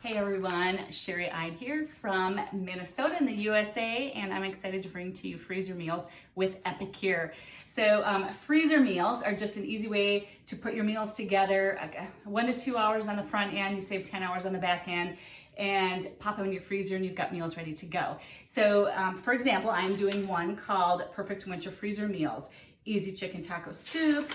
Hey everyone, Sherry Ide here from Minnesota in the USA, and I'm excited to bring to you freezer meals with Epicure. So freezer meals are just an easy way to put your meals together, 1 to 2 hours on the front end, you save 10 hours on the back end, and pop them in your freezer and you've got meals ready to go. So for example, I'm doing one called Perfect Winter Freezer Meals. Easy chicken taco soup,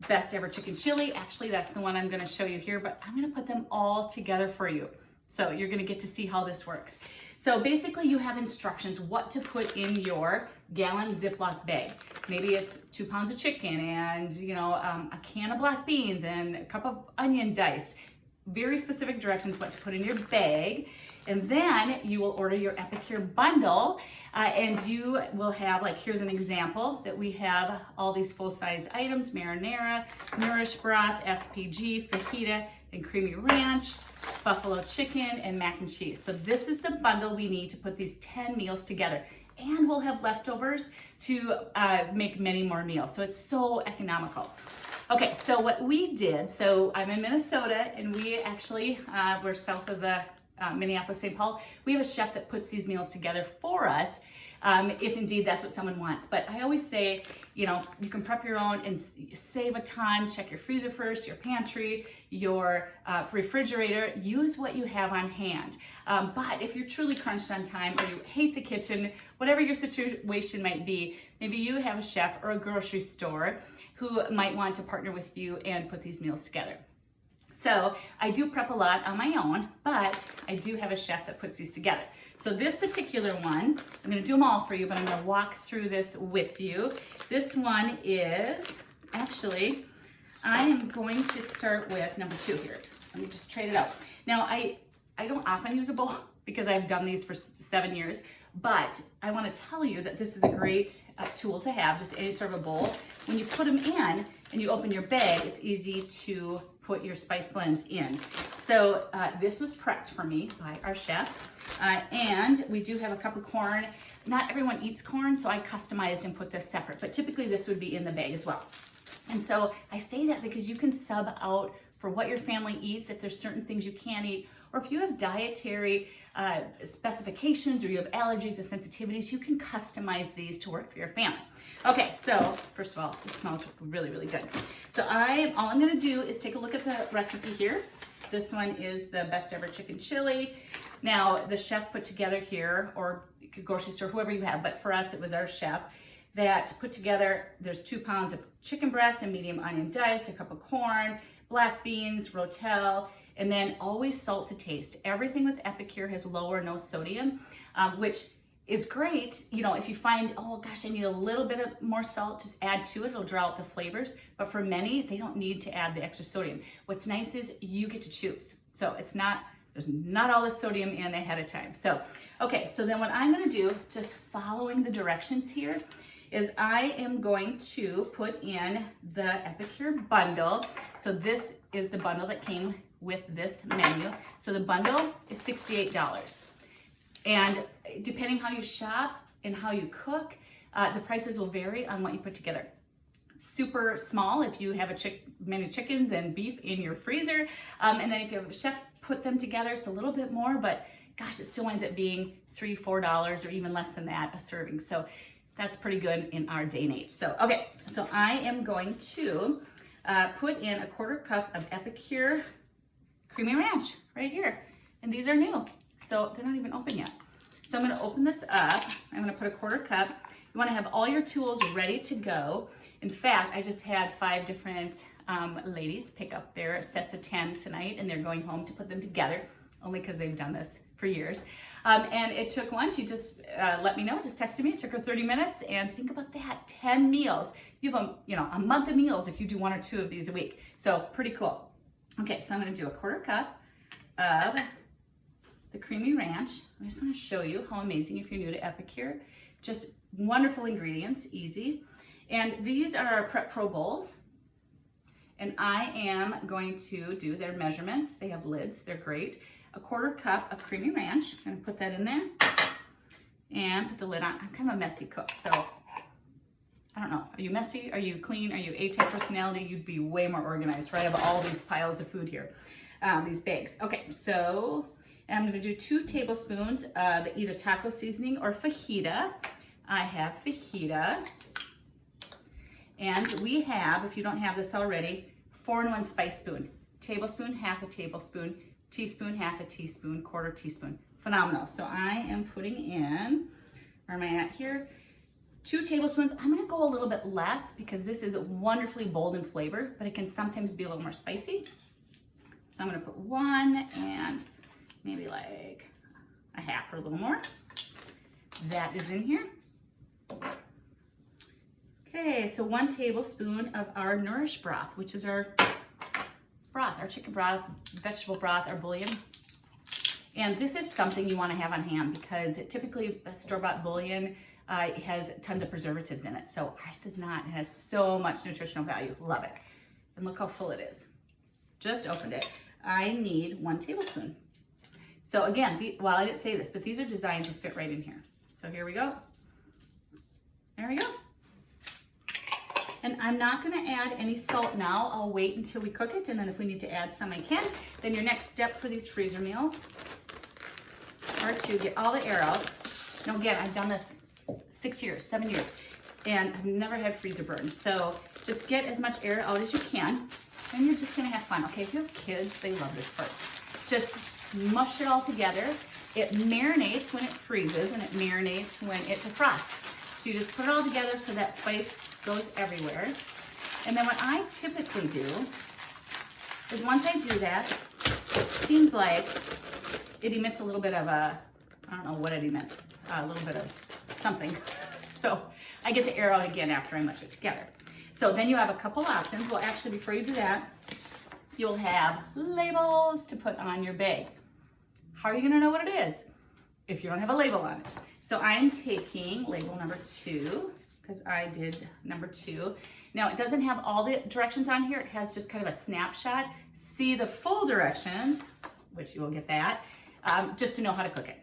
best ever chicken chili. Actually, that's the one I'm gonna show you here, but I'm gonna put them all together for you. So you're gonna get to see how this works. So basically you have instructions what to put in your gallon Ziploc bag. Maybe it's 2 pounds of chicken and a can of black beans and a cup of onion diced. Very specific directions what to put in your bag. And then you will order your Epicure bundle and you will have, like, here's an example that we have all these full-size items: marinara, nourish broth, SPG, fajita, and creamy ranch, buffalo chicken, and mac and cheese. So this is the bundle we need to put these 10 meals together. And we'll have leftovers to make many more meals. So it's so economical. Okay, so what we did, so I'm in Minnesota and we actually, we're south of the Minneapolis, St. Paul. We have a chef that puts these meals together for us, if indeed that's what someone wants. But I always say, you can prep your own and save a ton. Check your freezer first, your pantry, your refrigerator. Use what you have on hand. But if you're truly crunched on time or you hate the kitchen, whatever your situation might be, maybe you have a chef or a grocery store who might want to partner with you and put these meals together. So I do prep a lot on my own, but I do have a chef that puts these together. So this particular one, I'm gonna do them all for you, but I'm gonna walk through this with you. This one is, actually, I am going to start with number 2 here. Let me just trade it out. Now, I don't often use a bowl because I've done these for 7 years, but I wanna tell you that this is a great tool to have, just any sort of a bowl. When you put them in and you open your bag, it's easy to put your spice blends in. So this was prepped for me by our chef. And we do have a cup of corn. Not everyone eats corn, so I customized and put this separate, but typically this would be in the bag as well. And so I say that because you can sub out for what your family eats if there's certain things you can't eat, or if you have dietary specifications or you have allergies or sensitivities, you can customize these to work for your family. Okay, so first of all, it smells really, really good. So all I'm gonna do is take a look at the recipe here. This one is the best ever chicken chili. Now, the chef put together here, or grocery store, whoever you have, but for us, it was our chef that put together, there's 2 pounds of chicken breast and medium onion diced, a cup of corn, black beans, rotel, and then always salt to taste. Everything with Epicure has low or no sodium, which is great. If you find, oh gosh, I need a little bit of more salt, just add to it, it'll draw out the flavors. But for many, they don't need to add the extra sodium. What's nice is you get to choose. So there's not all the sodium in ahead of time. So, okay, so then what I'm gonna do, just following the directions here, is I am going to put in the Epicure bundle. So this is the bundle that came with this menu. So the bundle is $68. And depending how you shop and how you cook, the prices will vary on what you put together. Super small if you have many chickens and beef in your freezer. And then if you have a chef put them together, it's a little bit more, but gosh, it still winds up being $3, $4 or even less than that a serving. So that's pretty good in our day and age. So, okay, so I am going to put in a 1/4 cup of Epicure Creamy Ranch right here. And these are new, so they're not even open yet. So I'm gonna open this up. I'm gonna put a 1/4 cup. You wanna have all your tools ready to go. In fact, I just had 5 different ladies pick up their sets of 10 tonight, and they're going home to put them together, only because they've done this for years. And it took one, she just let me know, just texted me, it took her 30 minutes, and think about that, 10 meals. You have a month of meals if you do 1 or 2 of these a week. So pretty cool. Okay, so I'm gonna do a 1/4 cup of the Creamy Ranch. I just wanna show you how amazing if you're new to Epicure. Just wonderful ingredients, easy. And these are our Prep Pro bowls. And I am going to do their measurements. They have lids, they're great. A 1/4 cup of Creamy Ranch. I'm gonna put that in there and put the lid on. I'm kind of a messy cook, so I don't know. Are you messy? Are you clean? Are you A-type personality? You'd be way more organized, right? I have all these piles of food here. these bags. Okay, so I'm gonna do 2 tablespoons of either taco seasoning or fajita. I have fajita. And we have, if you don't have this already, 4-in-1 spice spoon. Tablespoon, half a tablespoon, teaspoon, half a teaspoon, quarter teaspoon. Phenomenal. So I am putting in, where am I at here? 2 tablespoons. I'm gonna go a little bit less because this is wonderfully bold in flavor, but it can sometimes be a little more spicy. So I'm gonna put 1 and maybe like a half or a little more. That is in here. Okay, so 1 tablespoon of our Nourish broth, which is our broth, our chicken broth, vegetable broth, our bouillon. And this is something you want to have on hand because typically a store-bought bouillon has tons of preservatives in it. So ours does not. It has so much nutritional value. Love it. And look how full it is. Just opened it. I need 1 tablespoon. So again, well, I didn't say this, but these are designed to fit right in here. So here we go. There we go. And I'm not gonna add any salt now. I'll wait until we cook it, and then if we need to add some, I can. Then your next step for these freezer meals are to get all the air out. Now again, I've done this 6 years, 7 years, and I've never had freezer burns. So just get as much air out as you can, and you're just gonna have fun. Okay, if you have kids, they love this part. Just mush it all together. It marinates when it freezes, and it marinates when it defrosts. So you just put it all together so that spice goes everywhere. And then what I typically do is once I do that, it seems like it emits a little bit of a, I don't know what it emits, a little bit of something. So I get the air out again after I mush it together. So then you have a couple options. Well, actually, before you do that, you'll have labels to put on your bag. How are you gonna know what it is if you don't have a label on it? So I'm taking label number 2, because I did number 2. Now it doesn't have all the directions on here. It has just kind of a snapshot. See the full directions, which you will get that, just to know how to cook it.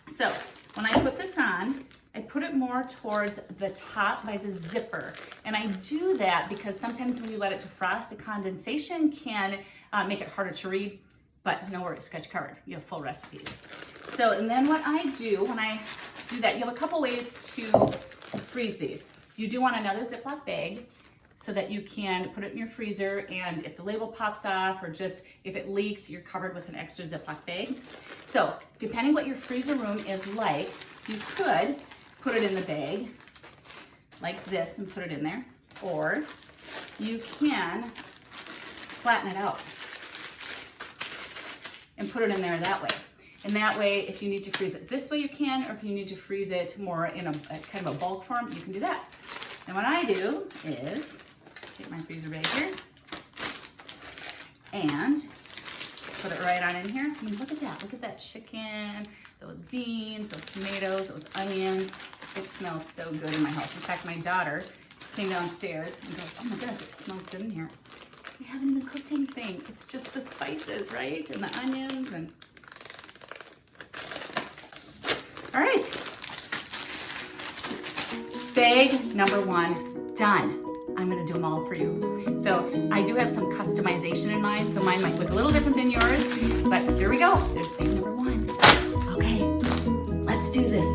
So when I put this on, I put it more towards the top by the zipper. And I do that because sometimes when you let it defrost, the condensation can make it harder to read, but no worries, got you covered. You have full recipes. So, and then what I do when I do that, you have a couple ways to freeze these. You do want another Ziploc bag so that you can put it in your freezer, and if the label pops off or just if it leaks, you're covered with an extra Ziploc bag. So depending what your freezer room is like, you could put it in the bag like this and put it in there, or you can flatten it out and put it in there that way. And that way, if you need to freeze it this way, you can, or if you need to freeze it more in a kind of a bulk form, you can do that. And what I do is take my freezer bag here and put it right on in here. I mean, look at that. Look at that chicken, those beans, those tomatoes, those onions. It smells so good in my house. In fact, my daughter came downstairs and goes, oh my goodness, it smells good in here. We haven't even cooked anything. It's just the spices, right? And the onions and... All right, bag number 1, done. I'm gonna do them all for you. So I do have some customization in mind, so mine might look a little different than yours, but here we go. There's bag number 1. Okay, let's do this.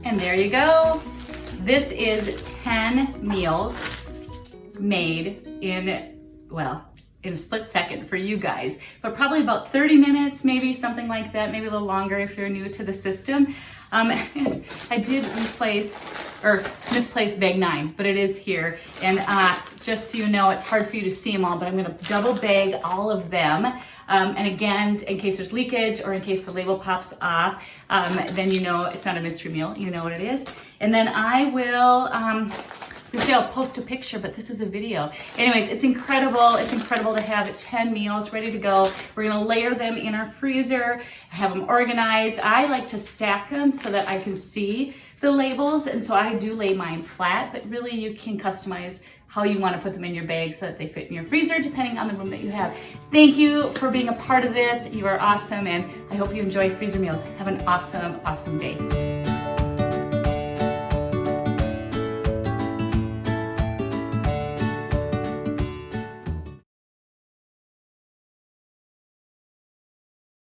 And there you go. This is 10 meals made in, well, in a split second for you guys, but probably about 30 minutes, maybe something like that, maybe a little longer if you're new to the system. And I did misplace bag 9, but it is here. And just so you know, it's hard for you to see them all, but I'm gonna double bag all of them. And again, in case there's leakage or in case the label pops off, then you know it's not a mystery meal, you know what it is. And then I will, I'll post a picture, but this is a video. Anyways, it's incredible. It's incredible to have 10 meals ready to go. We're gonna layer them in our freezer, have them organized. I like to stack them so that I can see the labels, and so I do lay mine flat, but really you can customize how you want to put them in your bag so that they fit in your freezer depending on the room that you have. Thank you for being a part of this. You are awesome, and I hope you enjoy freezer meals. Have an awesome, awesome day.